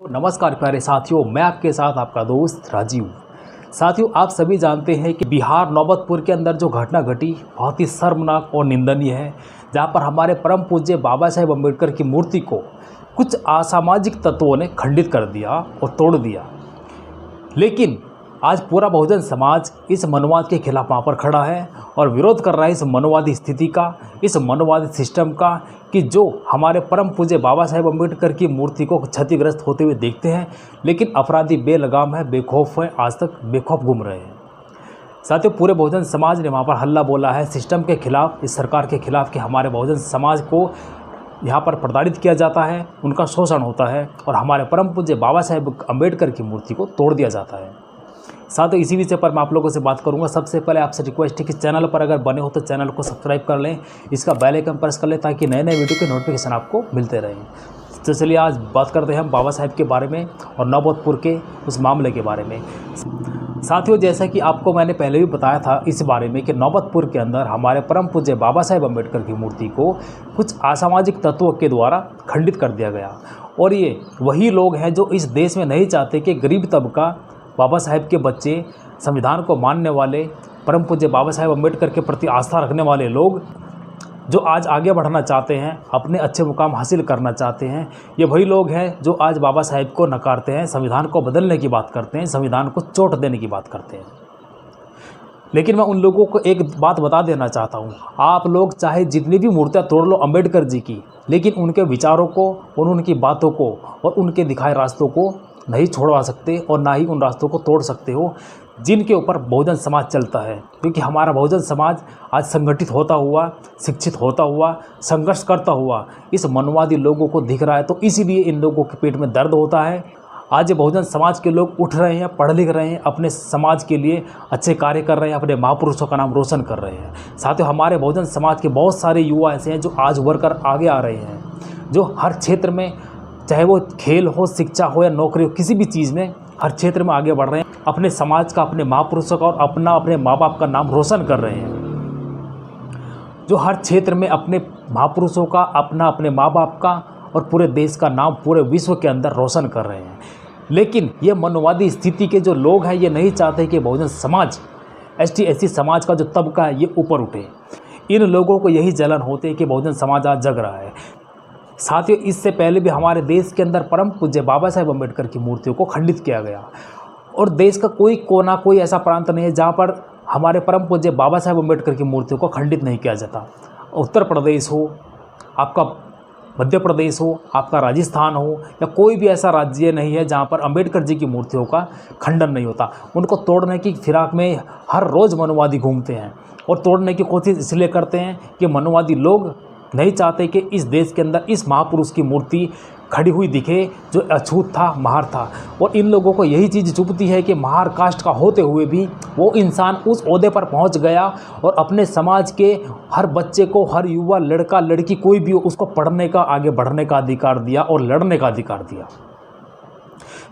नमस्कार प्यारे साथियों, मैं आपके साथ आपका दोस्त राजीव। साथियों, आप सभी जानते हैं कि बिहार नौबतपुर के अंदर जो घटना घटी बहुत ही शर्मनाक और निंदनीय है, जहां पर हमारे परम पूज्य बाबा साहेब अम्बेडकर की मूर्ति को कुछ असामाजिक तत्वों ने खंडित कर दिया और तोड़ दिया। लेकिन आज पूरा बहुजन समाज इस मनोवाद के खिलाफ वहाँ पर खड़ा है और विरोध कर रहा है इस मनोवादी स्थिति का, इस मनोवादी सिस्टम का, कि जो हमारे परम पूज्य बाबा साहेब अम्बेडकर की मूर्ति को क्षतिग्रस्त होते हुए देखते हैं, लेकिन अपराधी बेलगाम है, बेखौफ है, आज तक बेखौफ घूम रहे हैं। साथियों, पूरे बहुजन समाज ने वहाँ पर हल्ला बोला है सिस्टम के खिलाफ, इस सरकार के खिलाफ, कि हमारे बहुजन समाज को यहाँ पर प्रताड़ित किया जाता है, उनका शोषण होता है और हमारे परम पूज्य बाबा साहेब अम्बेडकर की मूर्ति को तोड़ दिया जाता है। साथियों, इसी विषय पर मैं आप लोगों से बात करूंगा। सबसे पहले आपसे रिक्वेस्ट है कि चैनल पर अगर बने हो तो चैनल को सब्सक्राइब कर लें, इसका बेल आइकन प्रेस कर लें ताकि नए नए वीडियो के नोटिफिकेशन आपको मिलते रहें। तो चलिए आज बात करते हैं हम बाबा साहेब के बारे में और नौबतपुर के उस मामले के बारे में। साथियों, जैसा कि आपको मैंने पहले भी बताया था इस बारे में कि नौबतपुर के अंदर हमारे परम पूज्य बाबा साहेब अम्बेडकर की मूर्ति को कुछ असामाजिक तत्वों के द्वारा खंडित कर दिया गया। और ये वही लोग हैं जो इस देश में नहीं चाहते कि गरीब तबका, बाबा साहेब के बच्चे, संविधान को मानने वाले, परम पूज्य बाबा साहेब अम्बेडकर के प्रति आस्था रखने वाले लोग जो आज आगे बढ़ना चाहते हैं, अपने अच्छे मुकाम हासिल करना चाहते हैं, ये वही लोग हैं जो आज बाबा साहेब को नकारते हैं, संविधान को बदलने की बात करते हैं, संविधान को चोट देने की बात करते हैं। लेकिन मैं उन लोगों को एक बात बता देना चाहता हूँ, आप लोग चाहे जितनी भी मूर्तियाँ तोड़ लो अम्बेडकर जी की, लेकिन उनके विचारों को और उनकी बातों को और उनके दिखाए रास्तों को नहीं छोड़वा सकते और ना ही उन रास्तों को तोड़ सकते हो जिनके ऊपर बहुजन समाज चलता है। क्योंकि हमारा बहुजन समाज आज संगठित होता हुआ, शिक्षित होता हुआ, संघर्ष करता हुआ इस मनोवादी लोगों को दिख रहा है, तो इसीलिए इन लोगों के पेट में दर्द होता है। आज ये बहुजन समाज के लोग उठ रहे हैं, पढ़ लिख रहे हैं, अपने समाज के लिए अच्छे कार्य कर रहे हैं, अपने महापुरुषों का नाम रोशन कर रहे हैं। साथ ही हमारे बहुजन समाज के बहुत सारे युवा ऐसे हैं जो आज उभर कर आगे आ रहे हैं, जो हर क्षेत्र में, चाहे वो खेल हो, शिक्षा हो या नौकरी हो, किसी भी चीज़ में हर क्षेत्र में आगे बढ़ रहे हैं, अपने समाज का, अपने महापुरुषों का और अपने माँ बाप का नाम रोशन कर रहे हैं, जो हर क्षेत्र में अपने महापुरुषों का, अपने माँ बाप का और पूरे देश का नाम पूरे विश्व के अंदर रोशन कर रहे हैं। लेकिन ये मनोवादी स्थिति के जो लोग हैं, ये नहीं चाहते कि बहुजन समाज, ST SC समाज का जो तबका है ये ऊपर उठे। इन लोगों को यही जलन होती है कि बहुजन समाज आज जग रहा है। साथियों, इससे पहले भी हमारे देश के अंदर परम पूज्य बाबा साहेब अम्बेडकर की मूर्तियों को खंडित किया गया और देश का कोई कोना, कोई ऐसा प्रांत नहीं है जहाँ पर हमारे परम पूज्य बाबा साहेब अम्बेडकर की मूर्तियों को खंडित नहीं किया जाता। उत्तर प्रदेश हो, आपका मध्य प्रदेश हो, आपका राजस्थान हो, या कोई भी ऐसा राज्य नहीं है जहाँ पर अम्बेडकर जी की मूर्तियों का खंडन नहीं होता। उनको तोड़ने की फिराक में हर रोज़ मनोवादी घूमते हैं और तोड़ने की कोशिश इसलिए करते हैं कि मनोवादी लोग नहीं चाहते कि इस देश के अंदर इस महापुरुष की मूर्ति खड़ी हुई दिखे जो अछूत था, महार था। और इन लोगों को यही चीज़ चुभती है कि महार कास्ट का होते हुए भी वो इंसान उस ओहदे पर पहुंच गया और अपने समाज के हर बच्चे को, हर युवा, लड़का लड़की कोई भी हो, उसको पढ़ने का, आगे बढ़ने का अधिकार दिया और लड़ने का अधिकार दिया।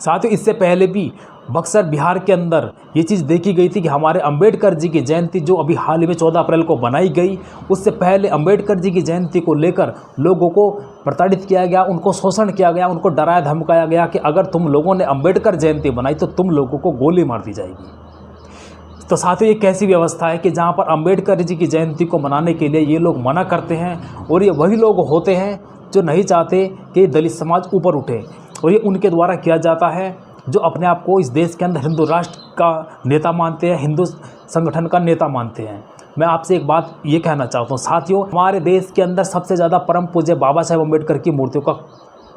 साथियों, इससे पहले भी बक्सर, बिहार के अंदर ये चीज़ देखी गई थी कि हमारे अंबेडकर जी की जयंती जो अभी हाल ही में 14 अप्रैल को बनाई गई, उससे पहले अंबेडकर जी की जयंती को लेकर लोगों को प्रताड़ित किया गया, उनको शोषण किया गया, उनको डराया धमकाया गया कि अगर तुम लोगों ने अंबेडकर जयंती बनाई तो तुम लोगों को गोली मार दी जाएगी। तो साथियों, ये कैसी व्यवस्था है कि जहाँ पर अंबेडकर जी की जयंती को मनाने के लिए ये लोग मना करते हैं और ये वही लोग होते हैं जो नहीं चाहते कि दलित समाज ऊपर उठे, और ये उनके द्वारा किया जाता है जो अपने आप को इस देश के अंदर हिंदू राष्ट्र का नेता मानते हैं, हिंदू संगठन का नेता मानते हैं। मैं आपसे एक बात ये कहना चाहता हूँ साथियों, हमारे देश के अंदर सबसे ज़्यादा परम पूज्य बाबा साहेब अम्बेडकर की मूर्तियों का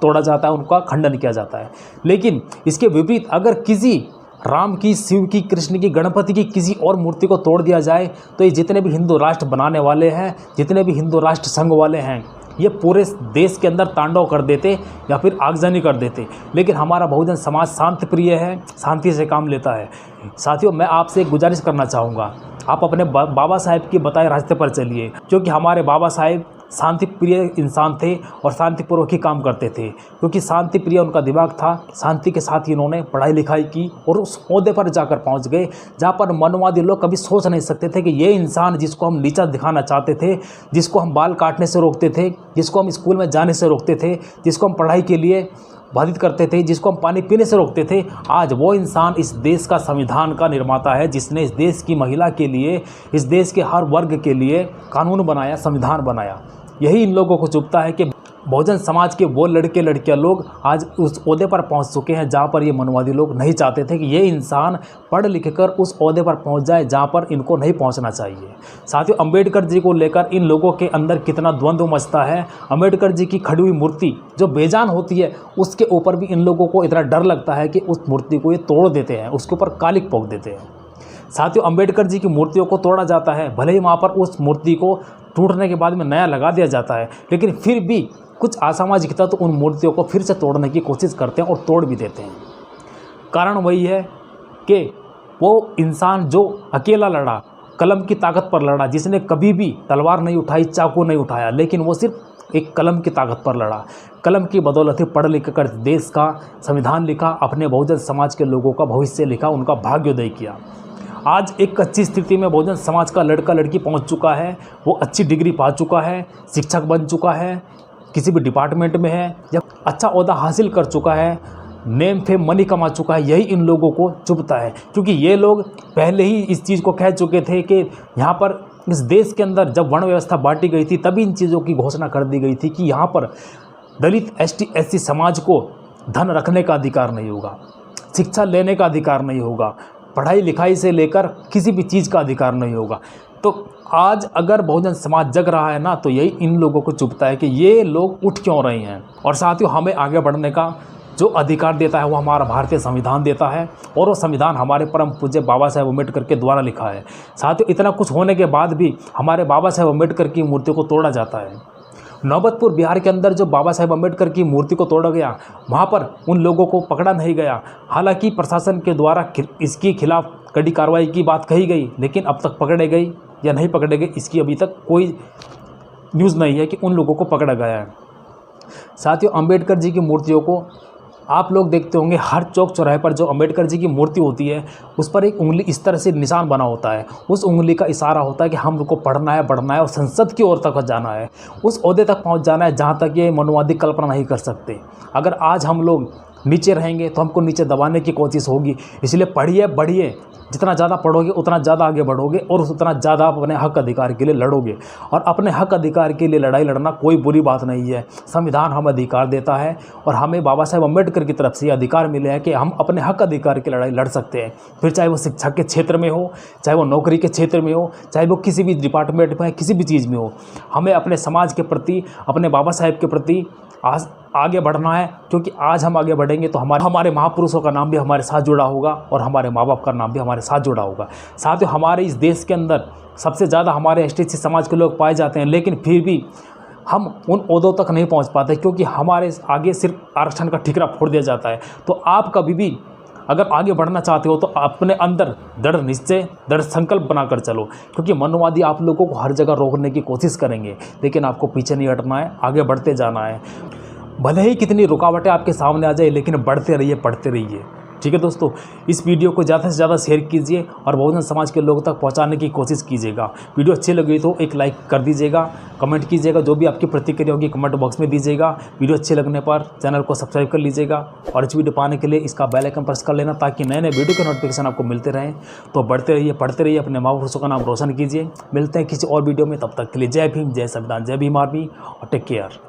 तोड़ा जाता है, उनका खंडन किया जाता है। लेकिन इसके विपरीत अगर किसी राम की, शिव की, कृष्ण की, गणपति की किसी और मूर्ति को तोड़ दिया जाए तो ये जितने भी हिंदू राष्ट्र बनाने वाले हैं, जितने भी हिंदू राष्ट्र संघ वाले हैं, ये पूरे देश के अंदर तांडव कर देते या फिर आगजनी कर देते। लेकिन हमारा बहुजन समाज शांति प्रिय है, शांति से काम लेता है। साथियों, मैं आपसे एक गुजारिश करना चाहूँगा, आप अपने बाबा साहेब के बताए रास्ते पर चलिए, क्योंकि हमारे बाबा साहेब शांति प्रिय इंसान थे और शांतिपूर्वक ही काम करते थे, क्योंकि शांति प्रिय उनका दिमाग था। शांति के साथ ही इन्होंने पढ़ाई लिखाई की और उस ओहदे पर जाकर पहुंच गए जहां पर मनोवादी लोग कभी सोच नहीं सकते थे कि ये इंसान जिसको हम नीचा दिखाना चाहते थे, जिसको हम बाल काटने से रोकते थे, जिसको हम स्कूल में जाने से रोकते थे, जिसको हम पढ़ाई के लिए बाधित करते थे, जिसको हम पानी पीने से रोकते थे, आज वो इंसान इस देश का संविधान का निर्माता है, जिसने इस देश की महिला के लिए, इस देश के हर वर्ग के लिए कानून बनाया, संविधान बनाया। यही इन लोगों को चुभता है कि बहुजन समाज के वो लड़के लड़कियां लोग आज उस ओहदे पर पहुंच चुके हैं जहां पर ये मनुवादी लोग नहीं चाहते थे कि ये इंसान पढ़ लिख कर उस ओहदे पर पहुंच जाए जहां पर इनको नहीं पहुंचना चाहिए। साथियों, अंबेडकर जी को लेकर इन लोगों के अंदर कितना द्वंद्व मचता है। अंबेडकर जी की खड़ी हुई मूर्ति जो बेजान होती है, उसके ऊपर भी इन लोगों को इतना डर लगता है कि उस मूर्ति को ये तोड़ देते हैं, उसके ऊपर कालिक पोंछ देते हैं। साथियों, अंबेडकर जी की मूर्तियों को तोड़ा जाता है, भले ही वहाँ पर उस मूर्ति को टूटने के बाद में नया लगा दिया जाता है, लेकिन फिर भी कुछ असामाजिक तत्व उन मूर्तियों को फिर से तोड़ने की कोशिश करते हैं और तोड़ भी देते हैं। कारण वही है कि वो इंसान जो अकेला लड़ा, कलम की ताकत पर लड़ा, जिसने कभी भी तलवार नहीं उठाई, चाकू नहीं उठाया, लेकिन वो सिर्फ एक कलम की ताकत पर लड़ा। कलम की बदौलत ही पढ़ लिख कर देश का संविधान लिखा, अपने बहुजन समाज के लोगों का भविष्य लिखा, उनका भाग्योदय किया। आज एक अच्छी स्थिति में बहुजन समाज का लड़का लड़की पहुंच चुका है, वो अच्छी डिग्री पा चुका है, शिक्षक बन चुका है, किसी भी डिपार्टमेंट में है, जब अच्छा ओहदा हासिल कर चुका है, नेम फेम मनी कमा चुका है। यही इन लोगों को चुभता है, क्योंकि ये लोग पहले ही इस चीज़ को कह चुके थे कि यहाँ पर इस देश के अंदर जब वर्ण व्यवस्था बांटी गई थी तभी इन चीज़ों की घोषणा कर दी गई थी कि यहाँ पर दलित ST SC समाज को धन रखने का अधिकार नहीं होगा, शिक्षा लेने का अधिकार नहीं होगा, पढ़ाई लिखाई से लेकर किसी भी चीज़ का अधिकार नहीं होगा। तो आज अगर बहुजन समाज जग रहा है ना, तो यही इन लोगों को चुभता है कि ये लोग उठ क्यों रहे हैं। और साथियों, हमें आगे बढ़ने का जो अधिकार देता है वो हमारा भारतीय संविधान देता है, और वो संविधान हमारे परम पूज्य बाबा साहेब अम्बेडकर के द्वारा लिखा है। साथियों, इतना कुछ होने के बाद भी हमारे बाबा साहेब अम्बेडकर की मूर्ति को तोड़ा जाता है। नौबतपुर बिहार के अंदर जो बाबा साहेब अम्बेडकर की मूर्ति को तोड़ा गया, वहाँ पर उन लोगों को पकड़ा नहीं गया। हालांकि प्रशासन के द्वारा इसके खिलाफ कड़ी कार्रवाई की बात कही गई, लेकिन अब तक पकड़े गए या नहीं पकड़े गए इसकी अभी तक कोई न्यूज़ नहीं है कि उन लोगों को पकड़ा गया है। साथियों, अम्बेडकर जी की मूर्तियों को आप लोग देखते होंगे, हर चौक चौराहे पर जो अम्बेडकर जी की मूर्ति होती है उस पर एक उंगली इस तरह से निशान बना होता है। उस उंगली का इशारा होता है कि हमको पढ़ना है, बढ़ना है और संसद की ओर तक जाना है, उस ओहदे तक पहुंच जाना है जहां तक ये मनुवादी कल्पना नहीं कर सकते। अगर आज हम लोग नीचे रहेंगे तो हमको नीचे दबाने की कोशिश होगी। इसलिए पढ़िए, बढ़िए, जितना ज़्यादा पढ़ोगे उतना ज़्यादा आगे बढ़ोगे और उतना ज़्यादा आप अपने हक अधिकार के लिए लड़ोगे। और अपने हक अधिकार के लिए लड़ाई लड़ना कोई बुरी बात नहीं है। संविधान हमें अधिकार देता है और हमें बाबा साहेब अम्बेडकर की तरफ से ये अधिकार मिले हैं कि हम अपने हक अधिकार की लड़ाई लड़ सकते हैं। फिर चाहे वो शिक्षा के क्षेत्र में हो, चाहे वो नौकरी के क्षेत्र में हो, चाहे वो किसी भी डिपार्टमेंट में, किसी भी चीज़ में हो, हमें अपने समाज के प्रति, अपने बाबा साहेब के प्रति आज आगे बढ़ना है। क्योंकि आज हम आगे बढ़ेंगे तो हमारे महापुरुषों का नाम भी हमारे साथ जुड़ा होगा और हमारे माँ बाप का नाम भी हमारे साथ जुड़ा होगा। साथ ही हमारे इस देश के अंदर सबसे ज़्यादा हमारे ST SC समाज के लोग पाए जाते हैं, लेकिन फिर भी हम उन ओहदों तक नहीं पहुंच पाते, क्योंकि हमारे आगे सिर्फ आरक्षण का ठिकरा फोड़ दिया जाता है। तो आप कभी भी अगर आगे बढ़ना चाहते हो तो अपने अंदर दृढ़ निश्चय, दृढ़ संकल्प बनाकर चलो, क्योंकि मनुवादी आप लोगों को हर जगह रोकने की कोशिश करेंगे, लेकिन आपको पीछे नहीं हटना है, आगे बढ़ते जाना है। भले ही कितनी रुकावटें आपके सामने आ जाए, लेकिन बढ़ते रहिए, पढ़ते रहिए। ठीक है दोस्तों, इस वीडियो को ज़्यादा से ज़्यादा शेयर कीजिए और बहुजन समाज के लोगों तक पहुंचाने की कोशिश कीजिएगा। वीडियो अच्छी लगी तो एक लाइक कर दीजिएगा, कमेंट कीजिएगा, जो भी आपकी प्रतिक्रिया होगी कमेंट बॉक्स में दीजिएगा। वीडियो अच्छे लगने पर चैनल को सब्सक्राइब कर लीजिएगा और इस वीडियो पाने के लिए इसका बेल आइकन प्रेस कर लेना, ताकि नए नए वीडियो के नोटिफिकेशन आपको मिलते रहें। तो बढ़ते रहिए, पढ़ते रहिए, अपने महापुरुषों का नाम रोशन कीजिए। मिलते हैं किसी और वीडियो में, तब तक के लिए जय भीम, जय संविधान, जय भीम आर्मी और टेक केयर।